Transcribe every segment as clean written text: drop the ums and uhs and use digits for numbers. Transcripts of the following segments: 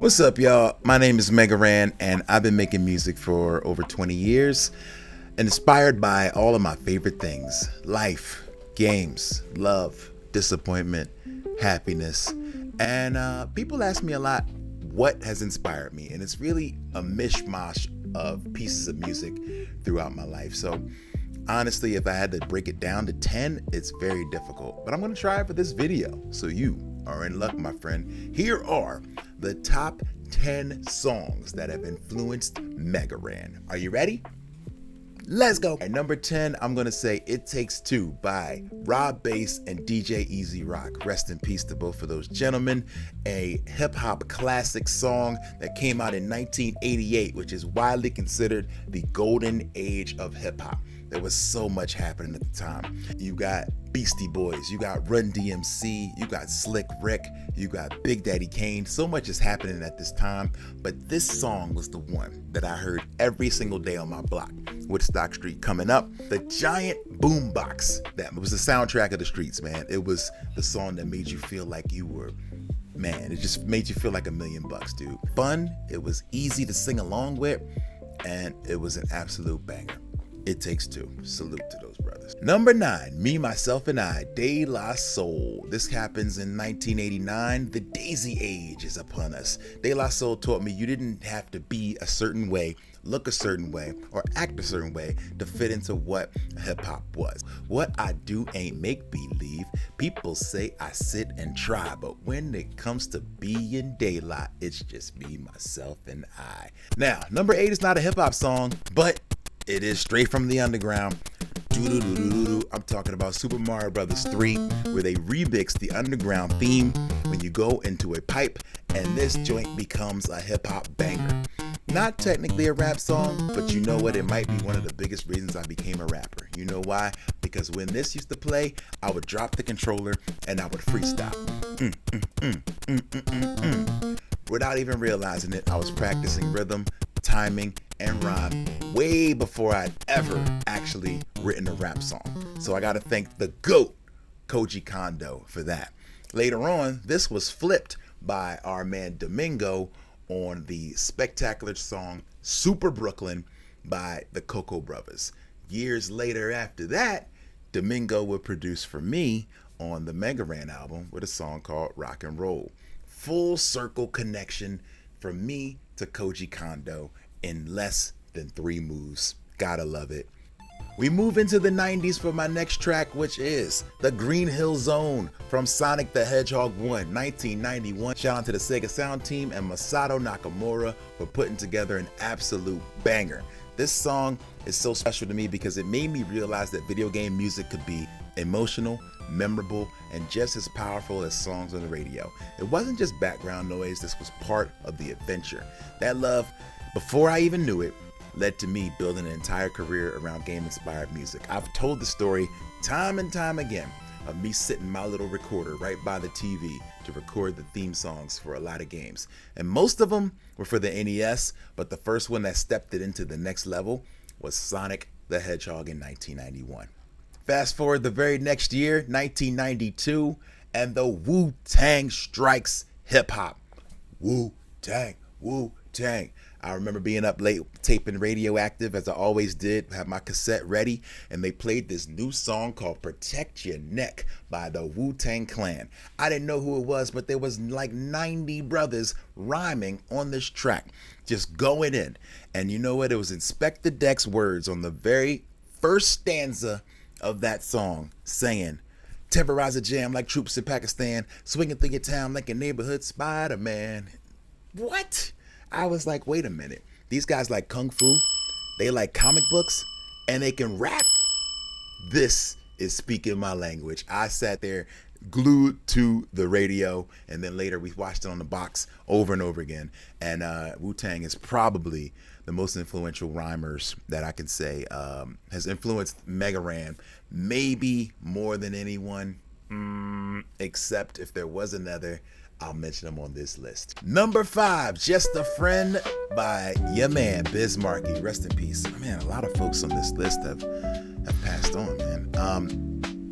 What's up, y'all? My name is Mega Ran, and I've been making music for over 20 years, inspired by all of my favorite things: life, games, love, disappointment, happiness. And people ask me a lot what has inspired me, and it's really a mishmash of pieces of music throughout my life. So honestly, if I had to break it down to 10, it's very difficult, but I'm going to try it for this video. So you are in luck, my friend. Here are the top 10 songs that have influenced Mega Ran. Are you ready? Let's go. At number 10, I'm going to say It Takes Two by Rob Bass and DJ Easy Rock. Rest in peace to both of those gentlemen. A hip hop classic song that came out in 1988, which is widely considered the golden age of hip hop. There was so much happening at the time. You got Beastie Boys, you got Run DMC, you got Slick Rick, you got Big Daddy Kane. So much is happening at this time, but this song was the one that I heard every single day on my block. Woodstock Street coming up. The giant boombox that was the soundtrack of the streets, man. It was the song that made you feel like you were, man, it just made you feel like $1,000,000, dude. Fun, it was easy to sing along with, and it was an absolute banger. It Takes Two. Salute to those brothers. Number 9, Me, Myself, and I, De La Soul. This happens in 1989. The Daisy Age is upon us. De La Soul taught me you didn't have to be a certain way, look a certain way, or act a certain way to fit into what hip-hop was. What I do ain't make-believe. People say I sit and try, but when it comes to being De La, it's just me, myself, and I. Now, number 8 is not a hip-hop song, but it is straight from the underground. I'm talking about Super Mario Bros. 3, where they remix the underground theme when you go into a pipe, and this joint becomes a hip-hop banger. Not technically a rap song, but you know what? It might be one of the biggest reasons I became a rapper. You know why? Because when this used to play, I would drop the controller and I would freestyle. Without even realizing it, I was practicing rhythm, timing, and rhyme way before I'd ever actually written a rap song. So I gotta thank the GOAT, Koji Kondo, for that. Later on, this was flipped by our man Domingo on the spectacular song Super Brooklyn by the Cocoa Brothers. Years later after that, Domingo would produce for me on the Mega Ran album with a song called Rock and Roll. Full circle connection from me to Koji Kondo in less than 3 moves. Gotta love it. We move into the 90s for my next track, which is The Green Hill Zone from Sonic the Hedgehog 1, 1991. Shout out to the Sega Sound team and Masato Nakamura for putting together an absolute banger. This song is so special to me because it made me realize that video game music could be emotional, memorable, and just as powerful as songs on the radio. It wasn't just background noise, this was part of the adventure. That love, before I even knew it, led to me building an entire career around game-inspired music. I've told the story time and time again of me sitting my little recorder right by the TV to record the theme songs for a lot of games. And most of them were for the NES, but the first one that stepped it into the next level was Sonic the Hedgehog in 1991. Fast forward the very next year, 1992, and the Wu-Tang strikes hip-hop. Wu-Tang, Wu-Tang. I remember being up late taping Radioactive, as I always did, had my cassette ready, and they played this new song called Protect Your Neck by the Wu-Tang Clan. I didn't know who it was, but there was like 90 brothers rhyming on this track, just going in. And you know what? It was Inspector Deck's words on the very first stanza of that song, saying, "Terrorize a jam like troops in Pakistan, swinging through your town like a neighborhood Spider-Man." What? I was like, wait a minute. These guys like Kung Fu, they like comic books, and they can rap? This is speaking my language. I sat there glued to the radio, and then later we watched it on the box over and over again. And Wu-Tang is probably the most influential rhymers that I can say has influenced Mega Ran, maybe more than anyone, except if there was another, I'll mention them on this list. Number 5, Just a Friend by your man, Biz Markie. Rest in peace. Man, a lot of folks on this list have passed on, man.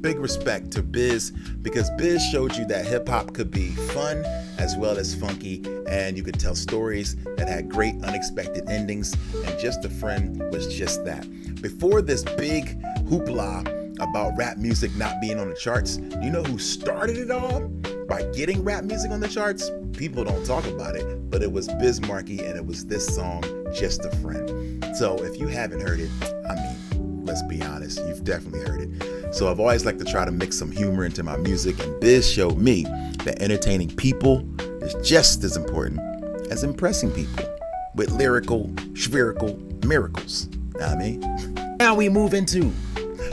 big respect to Biz, because Biz showed you that hip hop could be fun as well as funky, and you could tell stories that had great unexpected endings, and Just a Friend was just that. Before this big hoopla about rap music not being on the charts, you know who started it all by getting rap music on the charts? People don't talk about it, but it was Biz Markie, and it was this song, Just a Friend. So if you haven't heard it, I mean, let's be honest, you've definitely heard it. So I've always liked to try to mix some humor into my music, and Biz showed me that entertaining people is just as important as impressing people with lyrical, spherical miracles. Know what I mean? Now we move into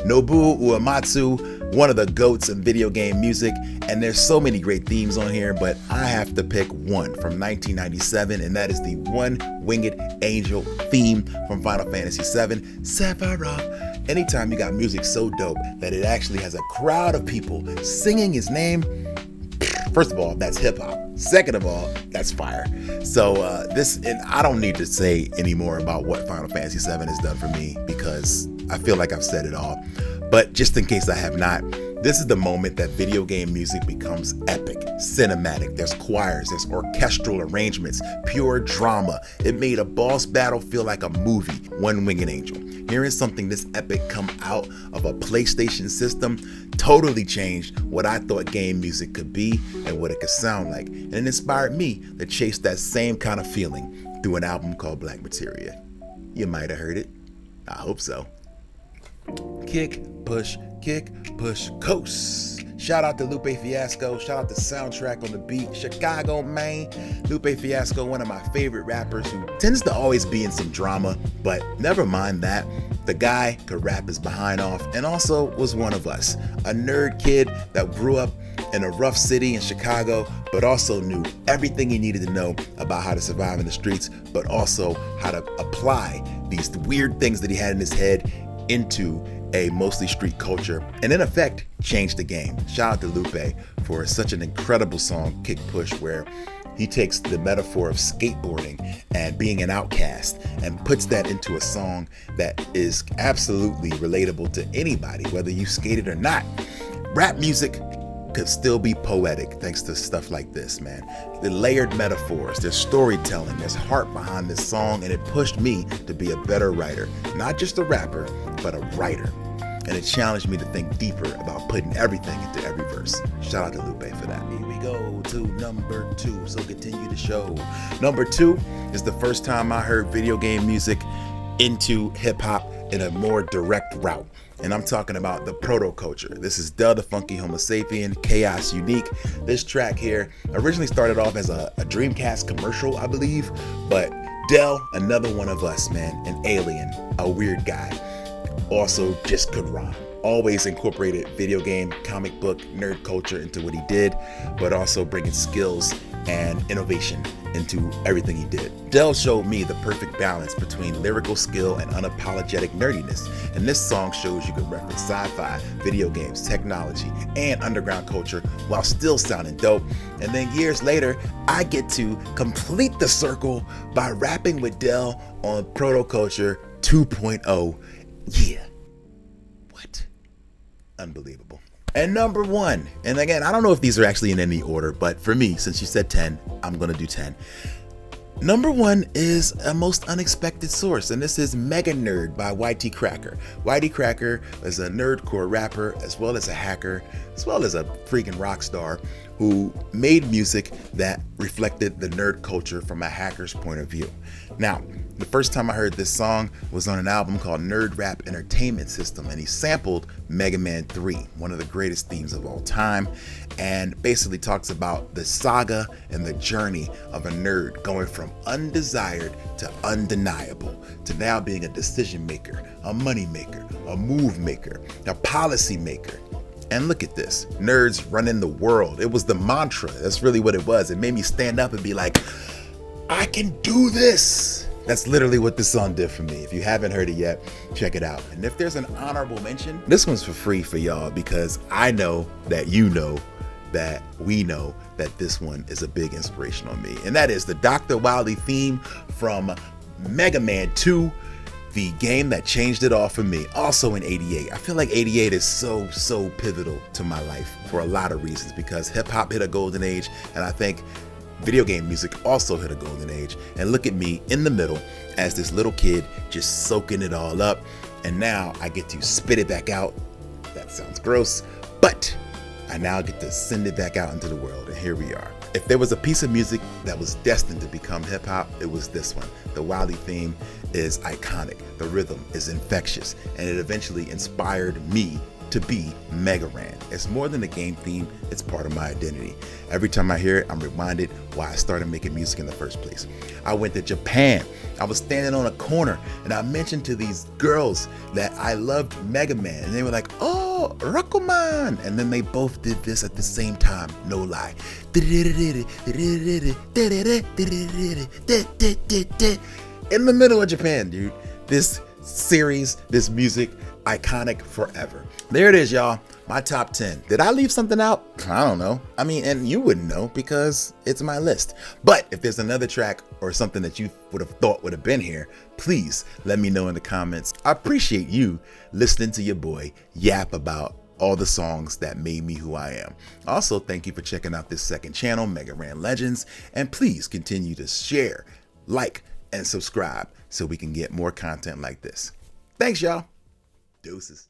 Nobuo Uematsu, one of the GOATs in video game music, and there's so many great themes on here, but I have to pick one from 1997, and that is the One Winged Angel theme from Final Fantasy VII, Sephiroth. Anytime you got music so dope that it actually has a crowd of people singing his name, first of all, that's hip hop. Second of all, that's fire. So and I don't need to say any more about what Final Fantasy VII has done for me, because I feel like I've said it all. But just in case I have not, this is the moment that video game music becomes epic, cinematic. There's choirs, there's orchestral arrangements, pure drama. It made a boss battle feel like a movie. One Winged Angel. Hearing something this epic come out of a PlayStation system totally changed what I thought game music could be and what it could sound like. And it inspired me to chase that same kind of feeling through an album called Black Materia. You might have heard it. I hope so. Kick, push, coast. Shout out to Lupe Fiasco. Shout out to Soundtrack on the Beat. Chicago, Maine. Lupe Fiasco, one of my favorite rappers who tends to always be in some drama, but never mind that. The guy could rap his behind off and also was one of us. A nerd kid that grew up in a rough city in Chicago, but also knew everything he needed to know about how to survive in the streets, but also how to apply these weird things that he had in his head into a mostly street culture, and in effect changed the game. Shout out to Lupe for such an incredible song, Kick Push, where he takes the metaphor of skateboarding and being an outcast and puts that into a song that is absolutely relatable to anybody, whether you skated or not. Rap music could still be poetic thanks to stuff like this, man. The layered metaphors, there's storytelling, there's heart behind this song, and it pushed me to be a better writer. Not just a rapper, but a writer. And it challenged me to think deeper about putting everything into every verse. Shout out to Lupe for that. Here we go to number 2, so continue the show. Number 2 is the first time I heard video game music into hip hop in a more direct route. And I'm talking about the proto culture. This is Del the Funky Homo Sapien, Chaos Unique. This track here originally started off as a Dreamcast commercial, I believe, but Del, another one of us, man, an alien, a weird guy, also just could rhyme. Always incorporated video game, comic book, nerd culture into what he did, but also bringing skills and innovation into everything he did. Del showed me the perfect balance between lyrical skill and unapologetic nerdiness. And this song shows you can reference sci-fi, video games, technology, and underground culture while still sounding dope. And then years later, I get to complete the circle by rapping with Del on Proto Culture 2.0. Yeah. What? Unbelievable. And number 1, and again, I don't know if these are actually in any order, but for me, since you said 10, I'm gonna do 10. Number 1 is a most unexpected source, and this is Mega Nerd by YT Cracker. YT Cracker is a nerdcore rapper, as well as a hacker, as well as a freaking rock star who made music that reflected the nerd culture from a hacker's point of view. Now, the first time I heard this song was on an album called Nerd Rap Entertainment System, and he sampled Mega Man 3, one of the greatest themes of all time, and basically talks about the saga and the journey of a nerd going from undesired to undeniable, to now being a decision maker, a money maker, a move maker, a policy maker. And look at this, nerds running the world. It was the mantra. That's really what it was. It made me stand up and be like, I can do this. That's literally what this song did for me. If you haven't heard it yet, check it out. And if there's an honorable mention, this one's for free for y'all, because I know that you know that we know that this one is a big inspiration on me. And that is the Dr. Wily theme from Mega Man 2, the game that changed it all for me, also in 88. I feel like 88 is so pivotal to my life for a lot of reasons, because hip hop hit a golden age, and I think video game music also hit a golden age. And look at me in the middle as this little kid just soaking it all up, and now I get to spit it back out. That sounds gross, but I now get to send it back out into the world, and here we are. If there was a piece of music that was destined to become hip hop, it was this one. The Wally theme is iconic, the rhythm is infectious, and it eventually inspired me to be Mega Ran. It's more than a game theme, it's part of my identity. Every time I hear it, I'm reminded why I started making music in the first place. I went to Japan. I was standing on a corner and I mentioned to these girls that I loved Mega Man, and they were like, "Oh, Rockoman!" And then they both did this at the same time, no lie. In the middle of Japan, dude. This series, this music, iconic forever. There it is, y'all. My top 10. Did I leave something out? I don't know. I mean, and you wouldn't know because it's my list. But if there's another track or something that you would have thought would have been here, please let me know in the comments. I appreciate you listening to your boy yap about all the songs that made me who I am. Also, thank you for checking out this second channel, Mega Ran Legends, and please continue to share, like, and subscribe so we can get more content like this. Thanks, y'all. Deuces.